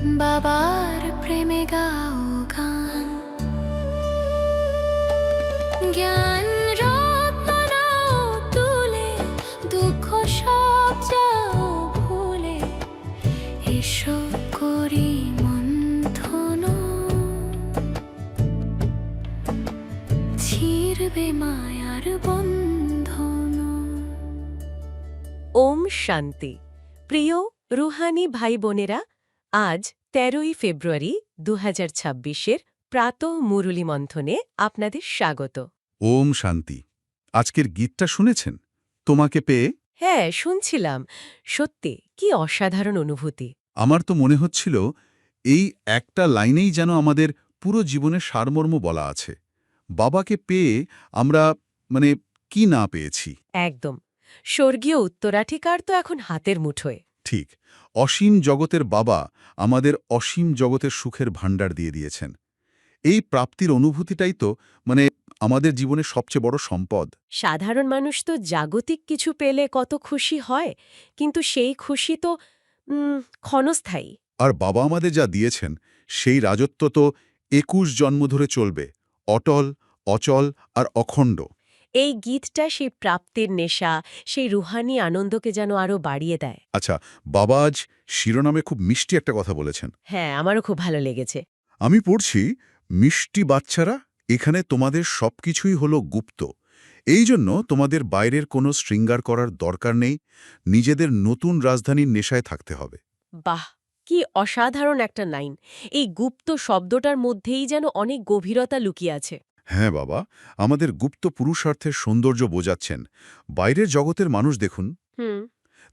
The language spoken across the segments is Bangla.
বাবার প্রেমে গাও গান, জ্ঞান রত্ন নাও তুলে, দুঃখ সব যাও ভুলে, এসো করি মন্থন, ছিড়বে মায়ার বন্ধন। ওম শান্তি। প্রিয় রুহানি ভাই বোনেরা, আজ ১৩ই ফেব্রুয়ারি ২০২৬-এর প্রাতঃ মুরলী মন্থনে আপনাদের স্বাগত। ওম শান্তি। আজকের গীতটা শুনেছেন? তোমাকে পেয়ে হ্যাঁ, শুনছিলাম। সত্যি কি অসাধারণ অনুভূতি। আমার তো মনে হচ্ছিল এই একটা লাইনেই যেন আমাদের পুরো জীবনের সারমর্ম বলা আছে। বাবাকে পেয়ে আমরা মানে কি না পেয়েছি। একদম। স্বর্গীয় উত্তরাধিকার তো এখন হাতের মুঠোয়। ঠিক, অসীম জগতের বাবা আমাদের অসীম জগতের সুখের ভাণ্ডার দিয়ে দিয়েছেন। এই প্রাপ্তির অনুভূতিটাই তো আমাদের জীবনের সবচেয়ে বড় সম্পদ। সাধারণ মানুষ তো জাগতিক কিছু পেলে কত খুশি হয়, কিন্তু সেই খুশি তো ক্ষণস্থায়ী। আর বাবা আমাদের যা দিয়েছেন সেই রাজত্ব তো ২১ জন্ম ধরে চলবে, অটল, অচল আর অখণ্ড। এই গীতটা সেই প্রাপ্তির নেশা, সেই রুহানি আনন্দকে যেন আরও বাড়িয়ে দেয়। আচ্ছা, বাবা আজ শিরোনামে খুব মিষ্টি একটা কথা বলেছেন। হ্যাঁ, আমারও খুব ভালো লেগেছে। আমি পড়ছি, মিষ্টি বাচ্চারা, এখানে তোমাদের সবকিছুই হলো গুপ্ত। এই জন্য তোমাদের বাইরের কোনো শৃঙ্গার করার দরকার নেই, নিজেদের নতুন রাজধানীর নেশায় থাকতে হবে। বাহ, কি অসাধারণ একটা লাইন! এই গুপ্ত শব্দটার মধ্যেই যেন অনেক গভীরতা লুকিয়ে আছে। হ্যাঁ বাবা, আমাদের গুপ্ত পুরুষার্থের সৌন্দর্য বোঝাচ্ছেন। বাইরের জগতের মানুষ দেখুন, হুম।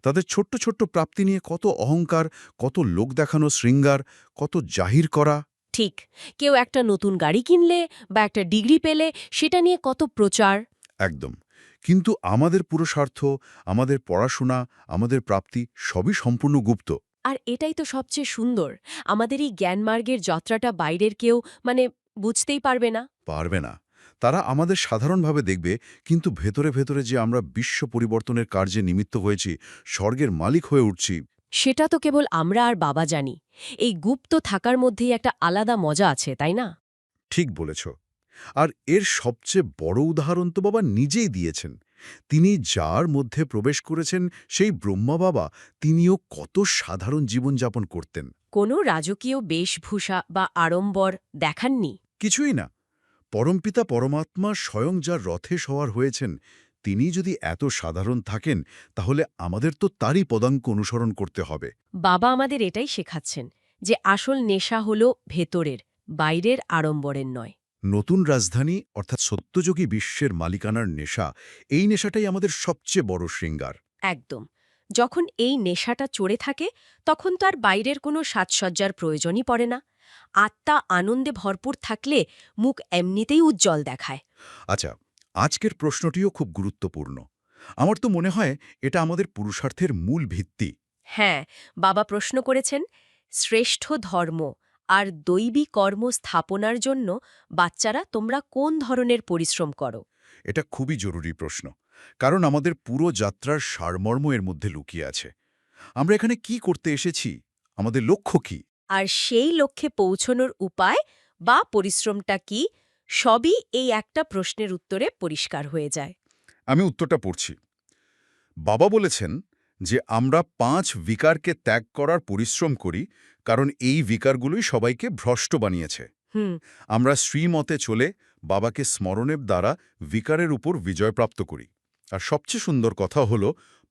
তাদের ছোট্ট ছোট্ট প্রাপ্তি নিয়ে কত অহংকার, কত লোক দেখানো শৃঙ্গার, কত জাহির করা। ঠিক, কেউ একটা নতুন গাড়ি কিনলে বা একটা ডিগ্রি পেলে সেটা নিয়ে কত প্রচার। একদম। কিন্তু আমাদের পুরুষার্থ, আমাদের পড়াশোনা, আমাদের প্রাপ্তি সবই সম্পূর্ণ গুপ্ত। আর এটাই তো সবচেয়ে সুন্দর। আমাদের এই জ্ঞানমার্গের যাত্রাটা বাইরের কেউ বুঝতেই পারবে না। পারবে না। তারা আমাদের সাধারণভাবে দেখবে, কিন্তু ভেতরে ভেতরে যে আমরা বিশ্ব পরিবর্তনের কার্যে নিমিত্ত হয়েছি, স্বর্গের মালিক হয়ে উঠছি। সেটা তো কেবল আমরা আর বাবা জানি। এই গুপ্ত থাকার মধ্যেই একটা আলাদা মজা আছে, তাই না? ঠিক বলেছ। আর এর সবচেয়ে বড় উদাহরণ তো বাবা নিজেই দিয়েছেন। তিনি যার মধ্যে প্রবেশ করেছেন, সেই ব্রহ্মা বাবা, তিনিও কত সাধারণ জীবনযাপন করতেন। কোনো রাজকীয় বেশভূষা বা আড়ম্বর দেখাননি। কিছুই না। পরমপিতা পরমাত্মা স্বয়ং যার রথে সওয়ার হয়েছেন, তিনি যদি এত সাধারণ থাকেন, তাহলে আমাদের তো তারই পদাঙ্ক অনুসরণ করতে হবে। বাবা আমাদের এটাই শেখাচ্ছেন যে আসল নেশা হল ভেতরের, বাইরের আড়ম্বরের নয়। নতুন রাজধানী অর্থাৎ সত্যযোগী বিশ্বের মালিকানার নেশা, এই নেশাটাই আমাদের সবচেয়ে বড় শৃঙ্গার। একদম। যখন এই নেশাটা চড়ে থাকে, তখন তো আর বাইরের কোনো সাজসজ্জার প্রয়োজনই পড়ে না। আত্মা আনন্দে ভরপুর থাকলে মুখ এমনিতেই উজ্জ্বল দেখায়। আচ্ছা, আজকের প্রশ্নটিও খুব গুরুত্বপূর্ণ। আমার তো মনে হয় এটা আমাদের পুরুষার্থের মূল ভিত্তি। হ্যাঁ, বাবা প্রশ্ন করেছেন, শ্রেষ্ঠ ধর্ম আর দৈবী কর্ম স্থাপনার জন্য বাচ্চারা তোমরা কোন ধরনের পরিশ্রম করো? এটা খুবই জরুরি প্রশ্ন, কারণ আমাদের পুরো যাত্রার সারমর্ম এর মধ্যে লুকিয়ে আছে। আমরা এখানে কি করতে এসেছি, আমাদের লক্ষ্য কি? আর সেই লক্ষ্যে পৌঁছনোর উপায় বা পরিশ্রমটা কি, সবই এই একটা প্রশ্নের উত্তরে পরিষ্কার হয়ে যায়। আমি উত্তরটা পড়ছি। বাবা বলেছেন যে আমরা ৫ বিকারকে ত্যাগ করার পরিশ্রম করি, কারণ এই বিকারগুলোই সবাইকে ভ্রষ্ট বানিয়েছে। হুম। আমরা শ্রীমতে চলে বাবাকে স্মরণের দ্বারা বিকারের উপর বিজয়প্রাপ্ত করি। আর সবচেয়ে সুন্দর কথা হলো,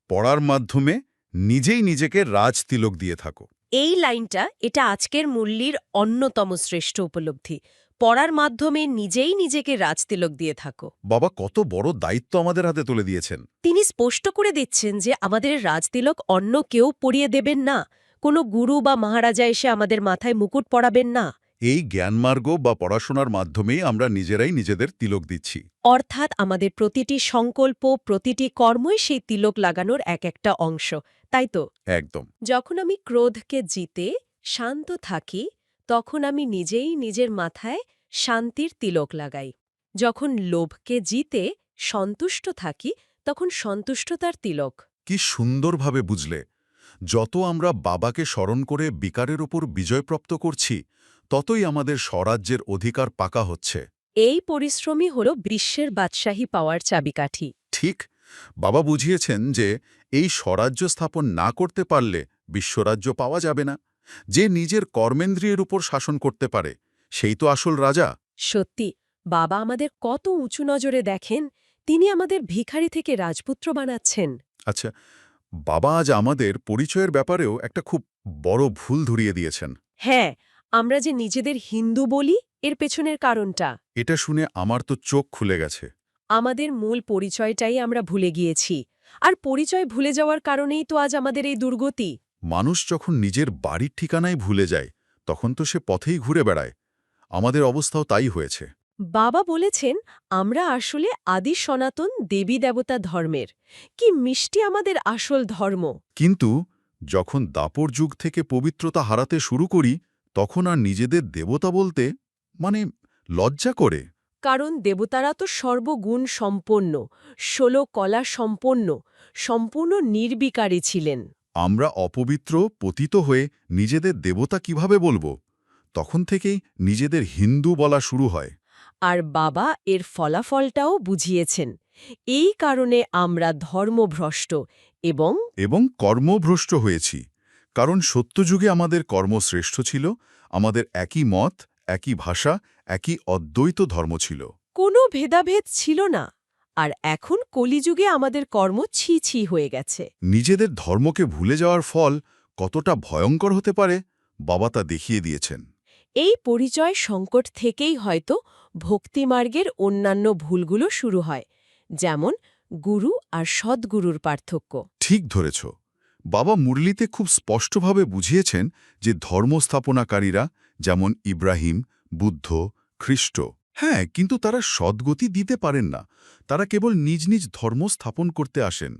পড়ার মাধ্যমে নিজেই নিজেকে রাজতিলক দিয়ে থাকো। এই লাইনটা এটা আজকের মূল্যের অন্যতম শ্রেষ্ঠ উপলব্ধি। পড়ার মাধ্যমে নিজেই নিজেকে রাজতিলক দিয়ে থাকো। বাবা কত বড় দায়িত্ব আমাদের হাতে তুলে দিয়েছেন। তিনি স্পষ্ট করে দিচ্ছেন যে আমাদের রাজতিলক অন্য কেউ পরিয়ে দেবেন না, কোনো গুরু বা মহারাজা এসে আমাদের মাথায় মুকুট পরাবেন না। এই জ্ঞানমার্গ বা পড়াশোনার মাধ্যমেই আমরা নিজেরাই নিজেদের তিলক দিচ্ছি। অর্থাৎ আমাদের প্রতিটি সংকল্প, প্রতিটি কর্মই সেই তিলক লাগানোর এক একটা অংশ, তাই তো? একদম। যখন আমি ক্রোধকে জিতে শান্ত থাকি, তখন আমি নিজেই নিজের মাথায় শান্তির তিলক লাগাই। যখন লোভকে জিতে সন্তুষ্ট থাকি, তখন সন্তুষ্টতার তিলক। কি সুন্দরভাবে বুঝলে! যত আমরা বাবাকে স্মরণ করে বিকারের ওপর বিজয়প্রাপ্ত করছি ততই আমাদের স্বরাজ্যের অধিকার পাকা হচ্ছে। এই পরিশ্রমই হল বিশ্বের বাদশাহী পাওয়ার চাবিকাঠি। ঠিক, বাবা বুঝিয়েছেন যে এই স্বরাজ্য স্থাপন না করতে পারলে বিশ্বরাজ্য পাওয়া যাবে না। যে নিজের কর্মেন্দ্রিয়ের উপর শাসন করতে পারে সেই তো আসল রাজা। সত্যি, বাবা আমাদের কত উঁচু নজরে দেখেন, তিনি আমাদের ভিখারি থেকে রাজপুত্র বানাচ্ছেন। আচ্ছা, বাবা আজ আমাদের পরিচয়ের ব্যাপারেও একটা খুব বড় ভুল ধরিয়ে দিয়েছেন। হ্যাঁ, আমরা যে নিজেদের হিন্দু বলি এর পেছনের কারণটা। এটা শুনে আমার তো চোখ খুলে গেছে। আমাদের মূল পরিচয়টাই আমরা ভুলে গিয়েছি, আর পরিচয় ভুলে যাওয়ার কারণেই তো আজ আমাদের এই দুর্গতি। মানুষ যখন নিজের বাড়ির ঠিকানাই ভুলে যায় তখন তো সে পথেই ঘুরে বেড়ায়। আমাদের অবস্থাও তাই হয়েছে। বাবা বলেছেন আমরা আসলে আদি সনাতন দেবী দেবতা ধর্মের। কি মিষ্টি আমাদের আসল ধর্ম! কিন্তু যখন দাপর যুগ থেকে পবিত্রতা হারাতে শুরু করি তখন আর নিজেদের দেবতা বলতে লজ্জা করে। কারণ দেবতারা তো সর্বগুণ সম্পন্ন, 16 কলা সম্পন্ন, সম্পূর্ণ নির্বিকারী ছিলেন। আমরা অপবিত্র পতিত হয়ে নিজেদের দেবতা কিভাবে বলবো? তখন থেকেই নিজেদের হিন্দু বলা শুরু হয়। আর বাবা এর ফলাফলটাও বুঝিয়েছেন। এই কারণে আমরা ধর্মভ্রষ্ট এবং এবং কর্মভ্রষ্ট হয়েছি। কারণ সত্যযুগে আমাদের কর্ম শ্রেষ্ঠ ছিল, আমাদের একই মত, একই ভাষা, একই অদ্বৈত ধর্ম ছিল। কোনো ভেদাভেদ ছিল না। আর এখন কলিযুগে আমাদের কর্ম ছি ছি হয়ে গেছে। নিজেদের ধর্মকে ভুলে যাওয়ার ফল কতটা ভয়ঙ্কর হতে পারে বাবা তা দেখিয়ে দিয়েছেন। এই পরিচয় সংকট থেকেই হয়তো ভক্তিমার্গের অন্যান্য ভুলগুলো শুরু হয়, যেমন গুরু আর সদ্গুরুর পার্থক্য। ঠিক ধরেছ। বাবা মুরলিতে খুব স্পষ্টভাবে বুঝিয়েছেন যে ধর্মস্থাপনাকারীরা যেমন ইব্রাহিম, বুদ্ধ, খ্রিস্ট, হ্যাঁ, কিন্তু তারা সদ্গতি দিতে পারেন না। তারা কেবল নিজ নিজ ধর্ম স্থাপন করতে আসেন।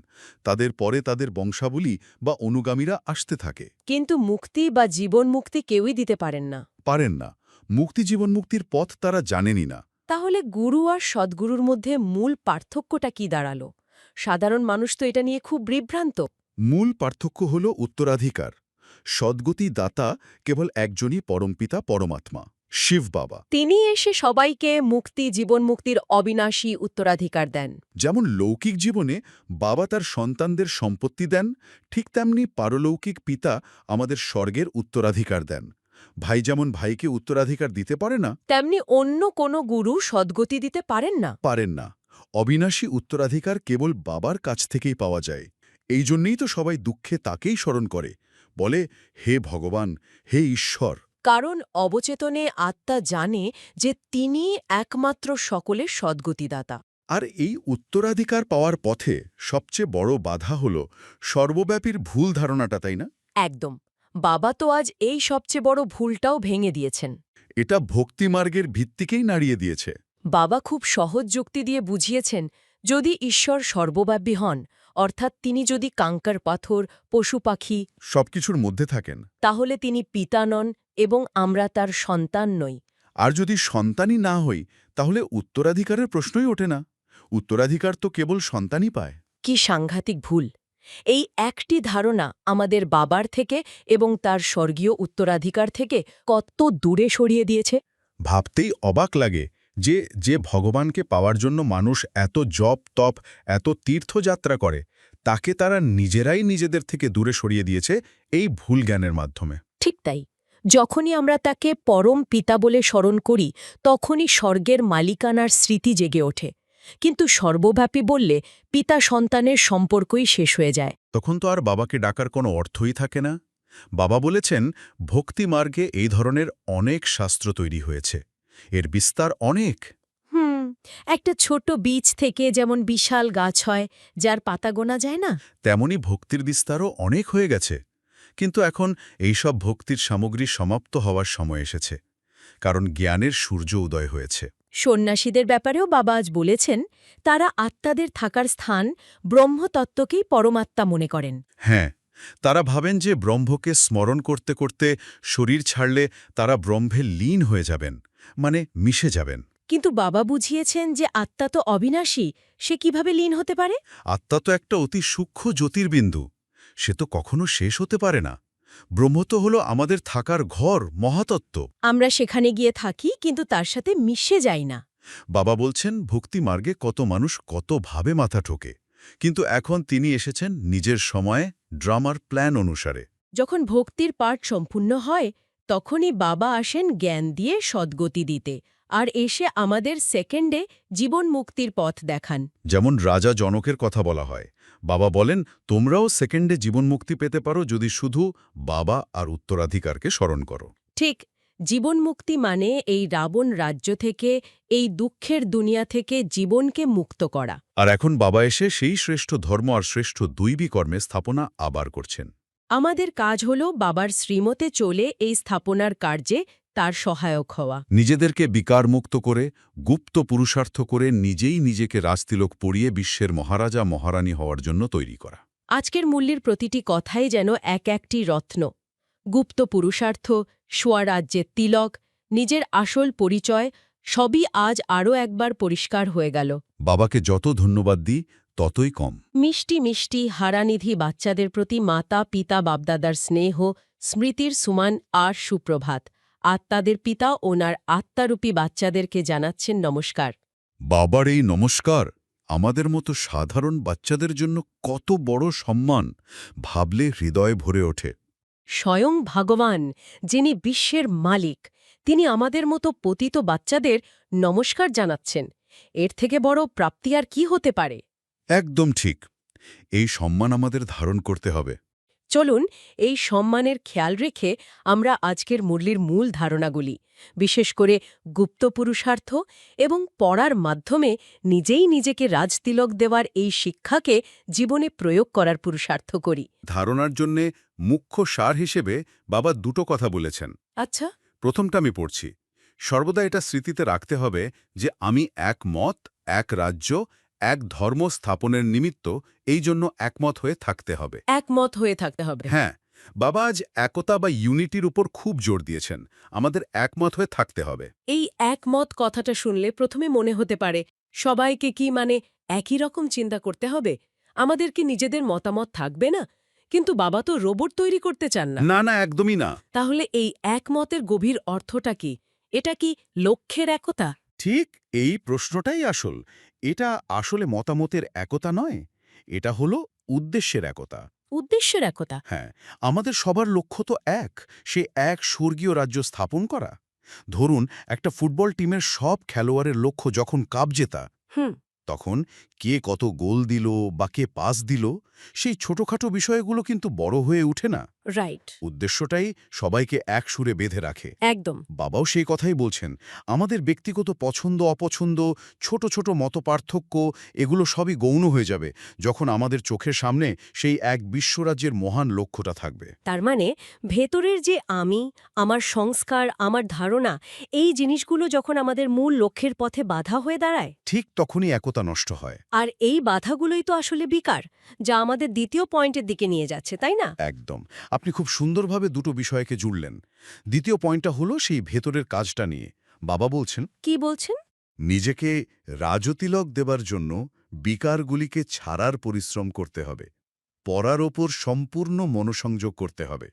তাদের পরে তাদের বংশাবলী বা অনুগামীরা আসতে থাকে। কিন্তু মুক্তি বা জীবন মুক্তি কেউই দিতে পারেন না। পারেন না। মুক্তি, জীবন মুক্তির পথ তারা জানেনই না। তাহলে গুরু আর সদ্গুরুর মধ্যে মূল পার্থক্যটা কি দাঁড়ালো? সাধারণ মানুষ তো এটা নিয়ে খুব বিভ্রান্ত। মূল পার্থক্য হল উত্তরাধিকার। সদ্গতি দাতা কেবল একজনই পরমপিতা পরমাত্মা, শিব বাবা। তিনি এসে সবাইকে মুক্তি, জীবন মুক্তির অবিনাশী উত্তরাধিকার দেন। যেমন লৌকিক জীবনে বাবা তার সন্তানদের সম্পত্তি দেন, ঠিক তেমনি পারলৌকিক পিতা আমাদের স্বর্গের উত্তরাধিকার দেন। ভাই যেমন ভাইকে উত্তরাধিকার দিতে পারে না, তেমনি অন্য কোনো গুরু সদ্গতি দিতে পারেন না। পারেন না। অবিনাশী উত্তরাধিকার কেবল বাবার কাছ থেকেই পাওয়া যায়। এই জন্যেই তো সবাই দুঃখে তাকেই স্মরণ করে, বলে, হে ভগবান, হে ঈশ্বর। কারণ অবচেতনে আত্মা জানে যে তিনি একমাত্র সকলের সদ্গতিদাতা। আর এই উত্তরাধিকার পাওয়ার পথে সবচেয়ে বড় বাধা হল সর্বব্যাপীর ভুল ধারণাটা, তাই না? একদম। বাবা তো আজ এই সবচেয়ে বড় ভুলটাও ভেঙে দিয়েছেন। এটা ভক্তিমার্গের ভিত্তিকেই নাড়িয়ে দিয়েছে। বাবা খুব সহজ যুক্তি দিয়ে বুঝিয়েছেন, যদি ঈশ্বর সর্বব্যাপী হন, অর্থাৎ তিনি যদি কাঙ্কার পাথর, পশু পাখি সবকিছুর মধ্যে থাকেন, তাহলে তিনি পিতা নন এবং আমরা তার সন্তান নই। আর যদি সন্তানই না হই তাহলে উত্তরাধিকারের প্রশ্নই ওঠে না। উত্তরাধিকার তো কেবল সন্তানই পায়। কি সাংঘাতিক ভুল! এই একটি ধারণা আমাদের বাবার থেকে এবং তার স্বর্গীয় উত্তরাধিকার থেকে কত দূরে সরিয়ে দিয়েছে। ভাবতেই অবাক লাগে যে যে ভগবানকে পাওয়ার জন্য মানুষ এত জপ তপ, এত তীর্থযাত্রা করে, তাকে তারা নিজেরাই নিজেদের থেকে দূরে সরিয়ে দিয়েছে এই ভুল জ্ঞানের মাধ্যমে। ঠিক তাই। যখনই আমরা তাকে পরম পিতা বলে স্মরণ করি, তখনই স্বর্গের মালিকানার স্মৃতি জেগে ওঠে। কিন্তু সর্বব্যাপী বললে পিতা সন্তানের সম্পর্কই শেষ হয়ে যায়। তখন তো আর বাবাকে ডাকার কোনো অর্থই থাকে না। বাবা বলেছেন, ভক্তিমার্গে এই ধরনের অনেক শাস্ত্র তৈরি হয়েছে, এর বিস্তার অনেক। একটা ছোট বীজ থেকে যেমন বিশাল গাছ হয়, যার পাতা গোনা যায় না, তেমনি ভক্তির বিস্তারও অনেক হয়ে গেছে। কিন্তু এখন এইসব ভক্তির সামগ্রী সমাপ্ত হওয়ার সময় এসেছে, কারণ জ্ঞানের সূর্য উদয় হয়েছে। সন্ন্যাসীদের ব্যাপারেও বাবা আজ বলেছেন, তারা আত্মাদের থাকার স্থান ব্রহ্মতত্ত্বকেই পরমাত্মা মনে করেন। হ্যাঁ, তারা ভাবেন যে ব্রহ্মকে স্মরণ করতে করতে শরীর ছাড়লে তারা ব্রহ্মে লীন হয়ে যাবেন, মিশে যাবেন। কিন্তু বাবা বুঝিয়েছেন যে আত্মা তো অবিনাশী, সে কিভাবে লীন হতে পারে? আত্মা তো একটা অতি সূক্ষ্ম জ্যোতির্বিন্দু। সে তো কখনো শেষ হতে পারে না। ব্রহ্ম তো হলো আমাদের থাকার ঘর, মহাতত্ত্ব। আমরা সেখানে গিয়ে থাকি কিন্তু তার সাথে মিশে যাই না। বাবা বলছেন ভক্তি মার্গে কত মানুষ কতভাবে মাথা ঠোকে, কিন্তু এখন তিনি এসেছেন নিজের সময়ে, ড্রামার প্ল্যান অনুসারে। যখন ভক্তির পাঠ সম্পূর্ণ হয় তখনই বাবা আসেন জ্ঞান দিয়ে সদ্গতি দিতে, আর এসে আমাদের সেকেন্ডে জীবন মুক্তির পথ দেখান। যেমন রাজা জনকের কথা বলা হয়, বাবা বলেন তোমরাও সেকেন্ডে জীবনমুক্তি পেতে পারো যদি শুধু বাবা আর উত্তরাধিকারকে স্মরণ করো। ঠিক, জীবন মুক্তি মানে এই রাবণ রাজ্য থেকে, এই দুঃখের দুনিয়া থেকে জীবনকে মুক্ত করা। আর এখন বাবা এসে সেই শ্রেষ্ঠ ধর্ম আর শ্রেষ্ঠ দৈবী কর্মে স্থাপনা আবার করছেন। আমাদের কাজ হল বাবার শ্রীমতে চলে এই স্থাপনার কার্যে তার সহায়ক হওয়া। নিজেদেরকে বিকারমুক্ত করে, গুপ্ত পুরুষার্থ করে নিজেই নিজেকে রাজতিলক পরিয়ে বিশ্বের মহারাজা মহারানী হওয়ার জন্য তৈরি করা। আজকের মূল্যের প্রতিটি কথাই যেন এক একটি রত্ন। গুপ্ত পুরুষার্থ, স্বরাজ্যের তিলক, নিজের আসল পরিচয়, সবই আজ আরও একবার পরিষ্কার হয়ে গেল। বাবাকে যত ধন্যবাদ দিই ততই কম। মিষ্টি মিষ্টি হারানিধি বাচ্চাদের প্রতি মাতা পিতা বাপদাদার স্নেহ, স্মৃতির সুমান আর সুপ্রভাত। আত্মাদের পিতা ওনার আত্মারূপী বাচ্চাদেরকে জানাচ্ছেন নমস্কার। বাবার এই নমস্কার আমাদের মতো সাধারণ বাচ্চাদের জন্য কত বড় সম্মান, ভাবলে হৃদয় ভরে ওঠে। স্বয়ং ভগবান, যিনি বিশ্বের মালিক, তিনি আমাদের মতো পতিত বাচ্চাদের নমস্কার জানাচ্ছেন। এর থেকে বড় প্রাপ্তি আর কি হতে পারে? একদম ঠিক। এই সম্মান আমাদের ধারণ করতে হবে। চলুন এই সম্মানের খেয়াল রেখে আমরা আজকের মুরলির মূল ধারণাগুলি, বিশেষ করে গুপ্ত পুরুষার্থ এবং পড়ার মাধ্যমে নিজেই নিজেকে রাজতিলক দেওয়ার এই শিক্ষাকে জীবনে প্রয়োগ করার পুরুষার্থ করি। ধারণার জন্যে মুখ্য সার হিসেবে বাবা দুটো কথা বলেছেন। আচ্ছা, প্রথমটা আমি পড়ছি। সর্বদা এটা স্মৃতিতে রাখতে হবে যে আমি এক মত, এক রাজ্য, এক ধর্ম স্থাপনের নিমিত্ত এই জন্য একমত হয়ে থাকতে হবে। একমত হয়ে থাকতে হবে। হ্যাঁ, বাবা আজ একতা বা ইউনিটির উপর খুব জোর দিয়েছেন। আমাদের একমত হয়ে থাকতে হবে। এই একমত কথাটা শুনলে প্রথমে মনে হতে পারে সবাইকে কি মানে একই রকম চিন্তা করতে হবে, আমাদের কি নিজেদের মতামত থাকবে না? কিন্তু বাবা তো রোবট তৈরি করতে চান না। না না, একদমই না। তাহলে এই একমতের গভীর অর্থটা কি? এটা কি লক্ষ্যের একতা? ঠিক এই প্রশ্নটাই আসল। এটা আসলে মতামতের একতা নয়, এটা হলো উদ্দেশ্যের একতা। উদ্দেশ্যের একতা? হ্যাঁ, আমাদের সবার লক্ষ্য তো এক, সে এক স্বর্গীয় রাজ্য স্থাপন করা। ধরুন একটা ফুটবল টিমের সব খেলোয়াড়ের লক্ষ্য যখন কাপ জেতা, হুম, তখন কে কত গোল দিল বা কে পাস দিল, সেই ছোটখাটো বিষয়গুলো কিন্তু বড় হয়ে ওঠে না। রাইট। উদ্দেশ্যটাই সবাইকে এক সুরে বেঁধে রাখে। একদম। বাবাও সেই কথাই বলছেন। আমাদের ব্যক্তিগত পছন্দ অপছন্দ, ছোট ছোট মতপার্থক্য, এগুলো সবই গৌণ হয়ে যাবে যখন আমাদের চোখের সামনে সেই এক বিশ্বরাজ্যের মহান লক্ষ্যটা থাকবে। তার মানে ভেতরের যে আমি, আমার সংস্কার, আমার ধারণা, এই জিনিসগুলো যখন আমাদের মূল লক্ষ্যের পথে বাধা হয়ে দাঁড়ায়, ঠিক তখনই একতা নষ্ট হয়। আর এই বাধাগুলোই তো আসলে বিকার, যা আমাদের দ্বিতীয় পয়েন্টের দিকে নিয়ে যাচ্ছে, তাই না? একদম। আপনি খুব সুন্দরভাবে দুটো বিষয়কে জুড়লেন। দ্বিতীয় পয়েন্টটা হলো সেই ভেতরের কাজটা নিয়ে। বাবা বলছেন, কি বলছেন? নিজেকে রাজতিলক দেবার জন্য বিকারগুলিকে ছাড়ার পরিশ্রম করতে হবে। পড়ার ওপর সম্পূর্ণ মনোসংযোগ করতে হবে।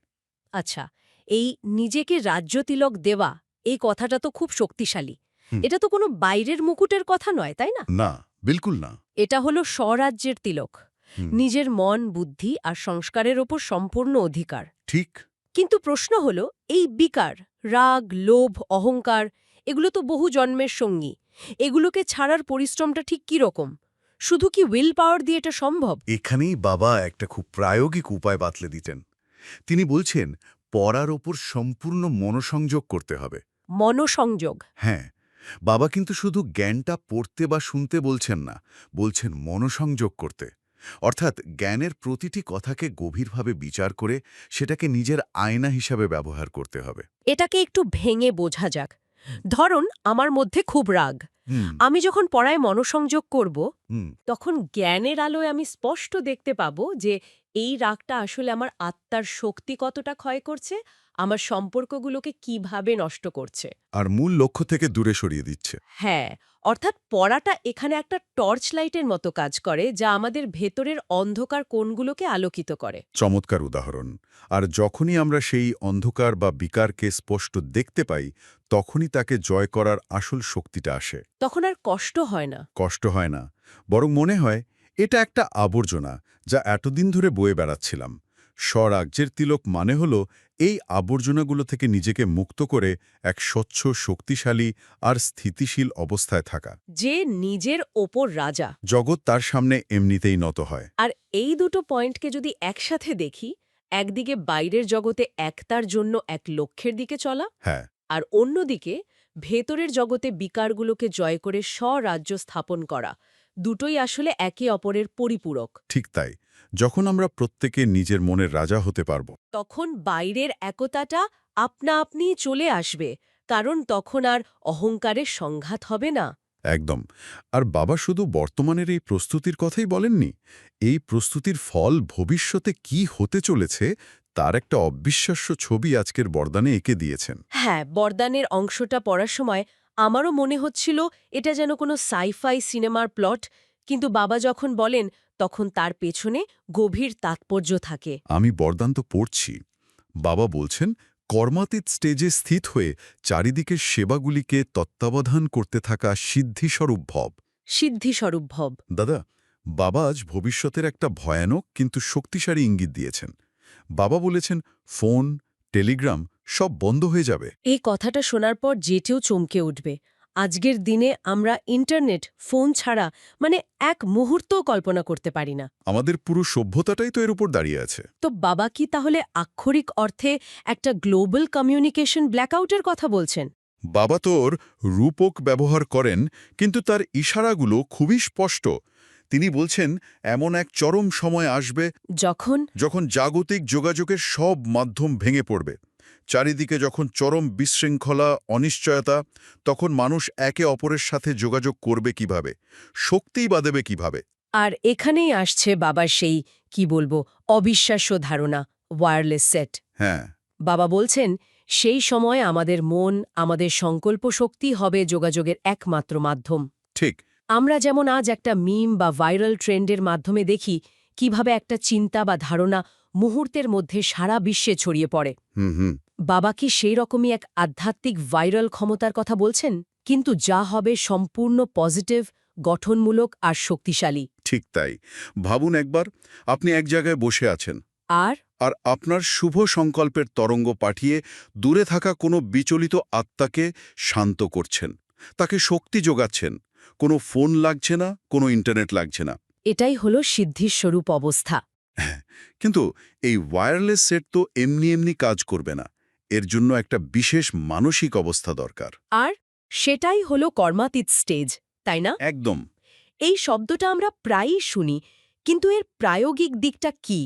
আচ্ছা, এই নিজেকে রাজ্যতিলক দেওয়া, এই কথাটা তো খুব শক্তিশালী। হুম। এটা তো কোনো বাইরের মুকুটের কথা নয়, তাই না? না, বিলকুল না। এটা হলো স্বরাজ্যের তিলক, হুম, নিজের মন, বুদ্ধি আর সংস্কারের ওপর সম্পূর্ণ অধিকার। ঠিক। কিন্তু প্রশ্ন হলো, এই বিকার, রাগ, লোভ, অহংকার, এগুলো তো বহু জন্মের সঙ্গী। এগুলোকে ছাড়ার পরিশ্রমটা ঠিক কী রকম? শুধু কি উইল পাওয়ার দিয়ে এটা সম্ভব? এখানেই বাবা একটা খুব প্রায়োগিক উপায় বাতলে দিতেন। তিনি বলছেন পড়ার ওপর সম্পূর্ণ মনোসংযোগ করতে হবে। মনোসংযোগ? হ্যাঁ, বাবা কিন্তু শুধু জ্ঞানটা পড়তে বা শুনতে বলছেন না, বলছেন মনোসংযোগ করতে। অর্থাৎ জ্ঞানের প্রতিটি কথাকে গভীরভাবে বিচার করে সেটাকে নিজের আয়না হিসাবে ব্যবহার করতে হবে। এটাকে একটু ভেঙে বোঝা যাক। ধরুন আমার মধ্যে খুব রাগ। হুম, আমি যখন পড়ায় মনোসংযোগ করব, হুম, তখন জ্ঞানের আলোয় আমি স্পষ্ট দেখতে পাবো যে এই রাগটা আসলে আমার আত্মার শক্তি কতটা ক্ষয় করছে আমার সম্পর্কগুলোকে কিভাবে নষ্ট করছে। আর মূল লক্ষ্য থেকে দূরে সরিয়ে দিচ্ছে। হ্যাঁ, অর্থাৎ পড়াটা এখানে একটা টর্চ লাইটের মতো কাজ করে, যা আমাদের ভেতরের অন্ধকার কোণগুলোকে আলোকিত করে। চমৎকার উদাহরণ। আর যখনই আমরা সেই অন্ধকার বা বিকারকে স্পষ্ট দেখতে পাই, তখনই তাকে জয় করার আসল শক্তিটা আসে। তখন আর কষ্ট হয় না। কষ্ট হয় না, বরং মনে হয় এটা একটা আবর্জনা যা এতদিন ধরে বয়ে বেড়াচ্ছিলাম। স্বরাজ্যের তিলক মানে হল এই আবর্জনাগুলো থেকে নিজেকে মুক্ত করে এক স্বচ্ছ, শক্তিশালী আর স্থিতিশীল অবস্থায় থাকা। যে নিজের ওপর রাজা। জগৎ তার সামনে এমনিতেই নত হয়। আর এই দুটো পয়েন্টকে যদি একসাথে দেখি, একদিকে বাইরের জগতে একতার জন্য এক লক্ষ্যের দিকে চলা, হ্যাঁ, আর অন্যদিকে ভেতরের জগতে বিকারগুলোকে জয় করে স্বরাজ্য স্থাপন করা, দুটোই আসলে একে অপরের পরিপূরক। ঠিক তাই। যখন আমরা প্রত্যেকে নিজের মনের রাজা হতে পারব, তখন বাইরের একতাটা আপনা আপনিই চলে আসবে, কারণ তখন আর অহংকারের সংঘাত হবে না। একদম। আর বাবা শুধু বর্তমানের এই প্রস্তুতির কথাই বলেননি। এই প্রস্তুতির ফল ভবিষ্যতে কি হতে চলেছে তার একটা অবিশ্বাস্য ছবি আজকের বরদানে এঁকে দিয়েছেন। হ্যাঁ, বরদানের অংশটা পড়ার সময় আমারও মনে হচ্ছিল এটা যেন কোনো সাইফাই সিনেমার প্লট, কিন্তু বাবা যখন বলেন তখন তার পেছনে গভীর তাৎপর্য থাকে। আমি বরদান তো পড়ছি। বাবা বলছেন, কর্মাতীত স্টেজে স্থিত হয়ে চারিদিকের সেবাগুলিকে তত্ত্বাবধান করতে থাকা সিদ্ধিস্বরূপ ভব। সিদ্ধিস্বরূপ ভব। দাদা, বাবা আজ ভবিষ্যতের একটা ভয়ানক কিন্তু শক্তিশালী ইঙ্গিত দিয়েছেন। বাবা বলেছেন, ফোন, টেলিগ্রাম সব বন্ধ হয়ে যাবে। এই কথাটা শোনার পর যেটেও চমকে উঠবে। আজকের দিনে আমরা ইন্টারনেট, ফোন ছাড়া এক মুহূর্তও কল্পনা করতে পারি না। আমাদের পুরো সভ্যতাটাই তো এর উপর দাঁড়িয়ে আছে। তো বাবা কি তাহলে আক্ষরিক অর্থে একটা গ্লোবাল কমিউনিকেশন ব্ল্যাকআউটের কথা বলছেন? বাবা তোর রূপক ব্যবহার করেন, কিন্তু তার ইশারাগুলো খুবই স্পষ্ট। তিনি বলছেন, এমন এক চরম সময় আসবে যখন জাগতিক যোগাযোগের সব মাধ্যম ভেঙে পড়বে। চারিদিকে যখন চরম বিশৃঙ্খলা, অনিশ্চয়তা, তখন মানুষ একে অপরের সাথে যোগাযোগ করবে কিভাবে, শক্তিই বা দেবে কিভাবে? আর এখানেই আসছে বাবার সেই, কি বলবো, অবিশ্বাস্য ধারণা, ওয়্যারলেস সেট। হ্যাঁ, বাবা বলছেন, সেই সময় আমাদের মন, আমাদের সংকল্প শক্তি হবে যোগাযোগের একমাত্র মাধ্যম। ঠিক। আমরা যেমন আজ একটা মিম বা ভাইরাল ট্রেন্ডের মাধ্যমে দেখি কিভাবে একটা চিন্তা বা ধারণা মুহূর্তের মধ্যে সারা বিশ্বে ছড়িয়ে পড়ে। হুম। বাবা কি সেই রকমই এক আধ্যাত্মিক ভাইরাল ক্ষমতার কথা বলছেন, কিন্তু যা হবে সম্পূর্ণ পজিটিভ, গঠনমূলক আর শক্তিশালী। ঠিক তাই। ভাবুন একবার, আপনি এক জায়গায় বসে আছেন, আর আর আপনার শুভ সংকল্পের তরঙ্গ পাঠিয়ে দূরে থাকা কোনো বিচলিত আত্মাকে শান্ত করছেন, তাকে শক্তি যোগাচ্ছেন। কোনো ফোন লাগছে না, কোনো ইন্টারনেট লাগছে না। এটাই হলো সিদ্ধিস্বরূপ অবস্থা। কিন্তু এই ওয়্যারলেস সেট তো এমনি এমনি কাজ করবে না। এর জন্য একটা বিশেষ মানসিক অবস্থা দরকার। আর সেটাই হলো কর্মাতীত স্টেজ, তাই না? একদম। এই শব্দটা আমরা প্রায়ই শুনি, কিন্তু এর প্রায়োগিক দিকটা কি?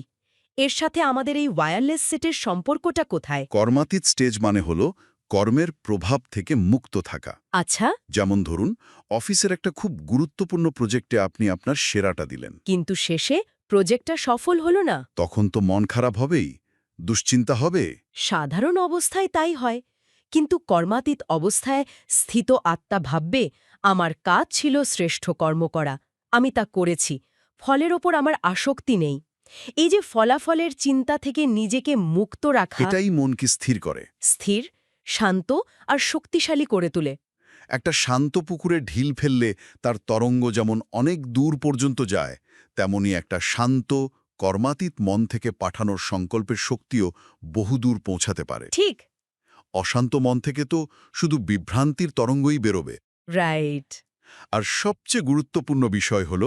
এর সাথে আমাদের এই ওয়্যারলেস সেটের সম্পর্কটা কোথায়? কর্মাতীত স্টেজ মানে হলো কর্মের প্রভাব থেকে মুক্ত থাকা। আচ্ছা, যেমন ধরুন, অফিসের একটা খুব গুরুত্বপূর্ণ প্রজেক্টে আপনি আপনার সেরাটা দিলেন, কিন্তু শেষে প্রজেক্টটা সফল হলো না। তখন তো মন খারাপ হবেই, দুশ্চিন্তা হবে। সাধারণ অবস্থায় তাই হয়, কিন্তু কর্মাতীত অবস্থায় স্থিত আত্মা ভাববে, আমার কাজ ছিল শ্রেষ্ঠ কর্ম করা, আমি তা করেছি, ফলের ওপর আমার আসক্তি নেই। এই যে ফলাফলের চিন্তা থেকে নিজেকে মুক্ত রাখা, এটাই মনকে স্থির করে, স্থির, শান্ত আর শক্তিশালী করে তোলে। একটা শান্ত পুকুরে ঢিল ফেললে তার তরঙ্গ যেমন অনেক দূর পর্যন্ত যায়, তেমনি একটা শান্ত, কর্মাতীত মন থেকে পাঠানোর সংকল্পের শক্তিও বহুদূর পৌঁছাতে পারে। ঠিক। অশান্ত মন থেকে তো শুধু বিভ্রান্তির তরঙ্গই বেরোবে। রাইট। আর সবচেয়ে গুরুত্বপূর্ণ বিষয় হল,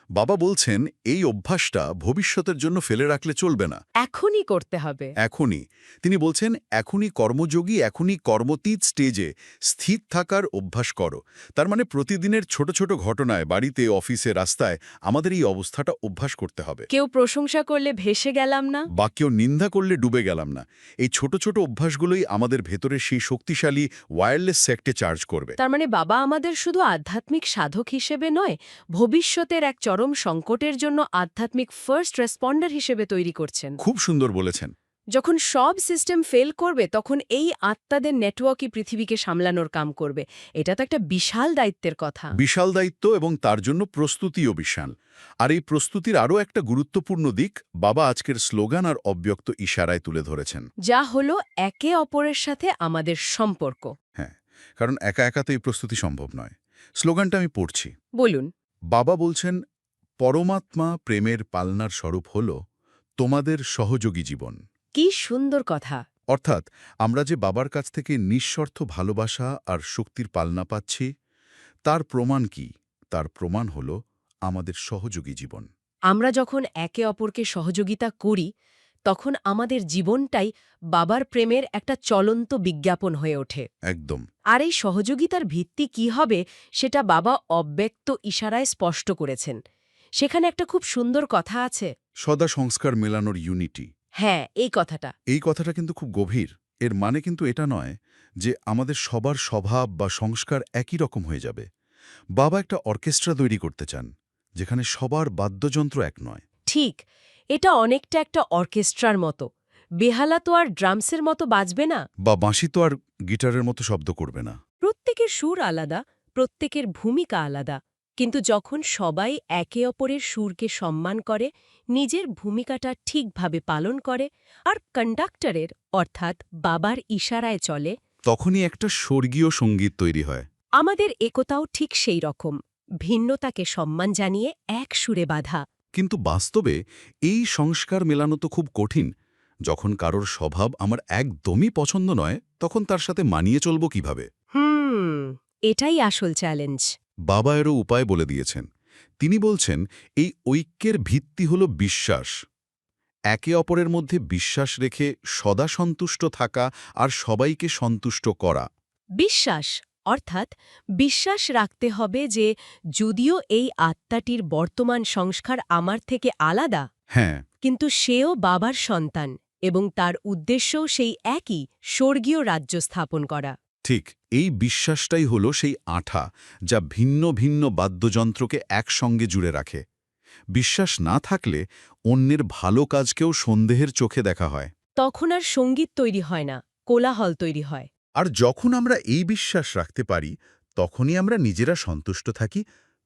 বাবা বলছেন এই অভ্যাসটা ভবিষ্যতের জন্য ফেলে রাখলে চলবে না, এখনই করতে হবে। এখনই। তিনি বলছেন, এখনই কর্মযোগী, এখনই কর্মতীত স্টেজে স্থির থাকার অভ্যাস করো। তার মানে প্রতিদিনের ছোট ছোট ঘটনায়, বাড়িতে, অফিসে, রাস্তায় আমাদের এই অবস্থাটা অভ্যাস করতে হবে। কেউ প্রশংসা করলে ভেসে গেলাম না, বা কেউ নিন্দা করলে ডুবে গেলাম না। এই ছোট ছোট অভ্যাসগুলোই আমাদের ভেতরে সেই শক্তিশালী ওয়্যারলেস সেটকে চার্জ করবে। তার মানে বাবা আমাদের শুধু আধ্যাত্মিক সাধক হিসেবে নয়, ভবিষ্যতের এক চরম সংকটের জন্য আধ্যাত্মিক ফার্স্ট রেসপন্ডার হিসেবে তৈরি করছেন। খুব সুন্দর বলেছেন। যখন সব সিস্টেম ফেল করবে তখন এই আত্মাদের নেটওয়ার্কই পৃথিবীকে সামলানোর কাম করবে। এটা তো একটা বিশাল দায়িত্বের কথা। বিশাল দায়িত্ব এবং তার জন্য প্রস্তুতিও বিশাল। আর এই প্রস্তুতির আরও একটা গুরুত্বপূর্ণ দিক বাবা আজকের স্লোগান আর অব্যক্ত ইশারায় তুলে ধরেছেন। যা হলো একে অপরের সাথে আমাদের সম্পর্ক। হ্যাঁ, কারণ একা একা তো এই প্রস্তুতি সম্ভব নয়। স্লোগানটা আমি পড়ছি। বলুন। বাবা বলছেন, পরমাত্মা প্রেমের পালনার স্বরূপ হল তোমাদের সহযোগী জীবন। কি সুন্দর কথা। অর্থাৎ আমরা যে বাবার কাছ থেকে নিঃস্বার্থ ভালোবাসা আর শক্তির পালনা পাচ্ছি, তার প্রমাণ কি? তার প্রমাণ হল আমাদের সহযোগী জীবন। আমরা যখন একে অপরকে সহযোগিতা করি তখন আমাদের জীবনটাই বাবার প্রেমের একটা চলন্ত বিজ্ঞাপন হয়ে ওঠে। একদম। আর এই সহযোগিতার ভিত্তি কি হবে সেটা বাবা অব্যক্ত ইশারায় স্পষ্ট করেছেন। সেখানে একটা খুব সুন্দর কথা আছে। সদা সংস্কার মেলানোর ইউনিটি। হ্যাঁ, এই কথাটা। এই কথাটা কিন্তু খুব গভীর। এর মানে কিন্তু এটা নয় যে আমাদের সবার স্বভাব বা সংস্কার একই রকম হয়ে যাবে। বাবা একটা অর্কেস্ট্রা তৈরি করতে চান, যেখানে সবার বাদ্যযন্ত্র এক নয়। ঠিক, এটা অনেকটা একটা অর্কেস্ট্রার মতো। বেহালা তো আর ড্রামসের মতো বাজবে না, বা বাঁশি তো আর গিটারের মতো শব্দ করবে না। প্রত্যেকের সুর আলাদা, প্রত্যেকের ভূমিকা আলাদা। কিন্তু যখন সবাই একে অপরের সুরকে সম্মান করে, নিজের ভূমিকাটা ঠিকভাবে পালন করে আর কন্ডাক্টরের অর্থাৎ বাবার ইশারায় চলে, তখনই একটা স্বর্গীয় সঙ্গীত তৈরি হয়। আমাদের একতাও ঠিক সেই রকম, ভিন্নতাকে সম্মান জানিয়ে এক সুরে বাঁধা। কিন্তু বাস্তবে এই সংস্কার মেলানো তো খুব কঠিন। যখন কারোর স্বভাব আমার একদমই পছন্দ নয়, তখন তার সাথে মানিয়ে চলব কিভাবে? এটাই আসল চ্যালেঞ্জ। বাবা এরও উপায় বলে দিয়েছেন। তিনি বলছেন, এই ঐক্যের ভিত্তি হল বিশ্বাস। একে অপরের মধ্যে বিশ্বাস রেখে সদা সন্তুষ্ট থাকা আর সবাইকে সন্তুষ্ট করা। বিশ্বাস অর্থাৎ বিশ্বাস রাখতে হবে যে যদিও এই আত্মাটির বর্তমান সংস্কার আমার থেকে আলাদা, হ্যাঁ, কিন্তু সেও বাবার সন্তান এবং তার উদ্দেশ্যও সেই একই স্বর্গীয় রাজ্য স্থাপন করা। ঠিক এই বিশ্বাসটাই হল সেই আঠা যা ভিন্ন ভিন্ন বাদ্যযন্ত্রকে একসঙ্গে জুড়ে রাখে। বিশ্বাস না থাকলে অন্যের ভালো কাজকেও সন্দেহের চোখে দেখা হয়। তখন আর সঙ্গীত তৈরি হয় না, কোলাহল তৈরি হয়। আর যখন আমরা এই বিশ্বাস রাখতে পারি, তখনই আমরা নিজেরা সন্তুষ্ট থাকি,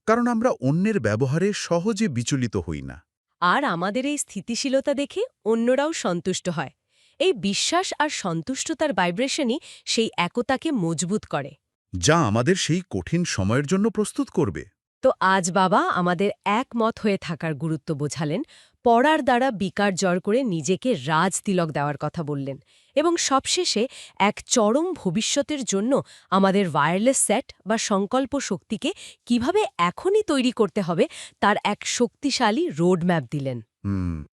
কারণ আমরা অন্যের ব্যবহারে সহজে বিচলিত হই না। আর আমাদের এই স্থিতিশীলতা দেখে অন্যরাও সন্তুষ্ট হয়। এই বিশ্বাস আর সন্তুষ্টতার ভাইব্রেশনই সেই একতাকে মজবুত করে, যা আমাদের সেই কঠিন সময়ের জন্য প্রস্তুত করবে। তো আজ বাবা আমাদের একমত হয়ে থাকার গুরুত্ব বোঝালেন, পড়ার দ্বারা বিকার জয় করে নিজেকে রাজ তিলক দেওয়ার কথা বললেন, এবং সবশেষে এক চরম ভবিষ্যতের জন্য আমাদের ওয়্যারলেস সেট বা সংকল্প শক্তিকে কিভাবে এখনই তৈরি করতে হবে তার এক শক্তিশালী রোডম্যাপ দিলেন।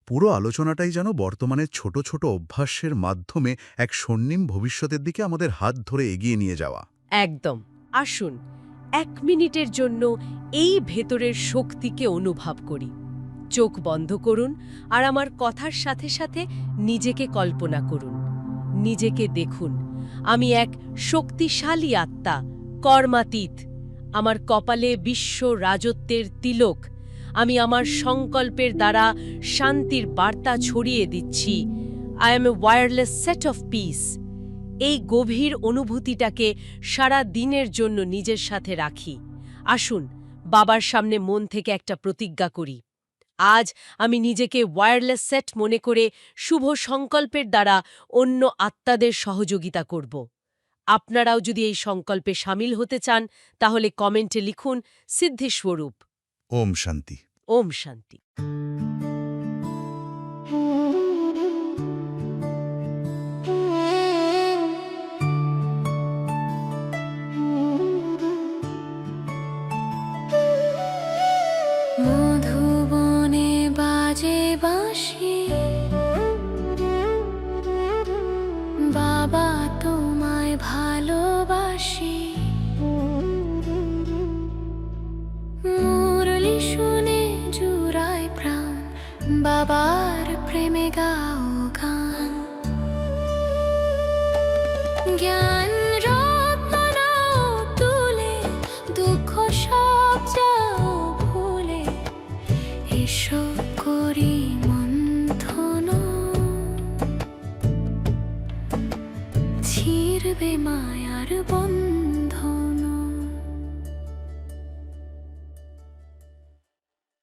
পুরো আলোচনাটাই যেন বর্তমানে ছোট ছোট অভ্যাসের মাধ্যমে এক স্বর্ণিম ভবিষ্যতের দিকে আমাদের হাত ধরে এগিয়ে নিয়ে যাওয়া। একদম। আসুন 1 মিনিটের জন্য এই ভেতরের শক্তিকে অনুভব করি। চোখ বন্ধ করুন আর আমার কথার সাথে সাথে নিজেকে কল্পনা করুন। নিজেকে দেখুন, আমি এক শক্তিশালী আত্মা, কর্মাতীত। আমার কপালে বিশ্ব রাজত্বের তিলক। আমি আমার সংকল্পের দ্বারা শান্তির বার্তা ছড়িয়ে দিচ্ছি। I M A wireless set of piece. এই গভীর অনুভূতিটাকে সারা দিনের জন্য নিজের সাথে রাখি। আসুন বাবার সামনে মন থেকে একটা প্রতিজ্ঞা করি। আজ আমি নিজেকে ওয়্যারলেস সেট মনে করে শুভ সংকল্পের দ্বারা অন্য আত্মাদের সহযোগিতা করব। আপনারাও যদি এই সংকল্পে সামিল হতে চান তাহলে কমেন্টে লিখুন সিদ্ধিস্বরূপ। ওম শান্তি। ওম শান্তি। মধুবনে বাজে বাঁশি, বাবা তোমায় ভালোবাসি। মুরলি শুনে জুড়ায় প্রাণ, বাবার প্রেমে গাও গান। জ্ঞান রত্ন নাও তুলে, দুঃখ সব যাও ভুলে, এসো করি মন্থন। আসবে মায়ার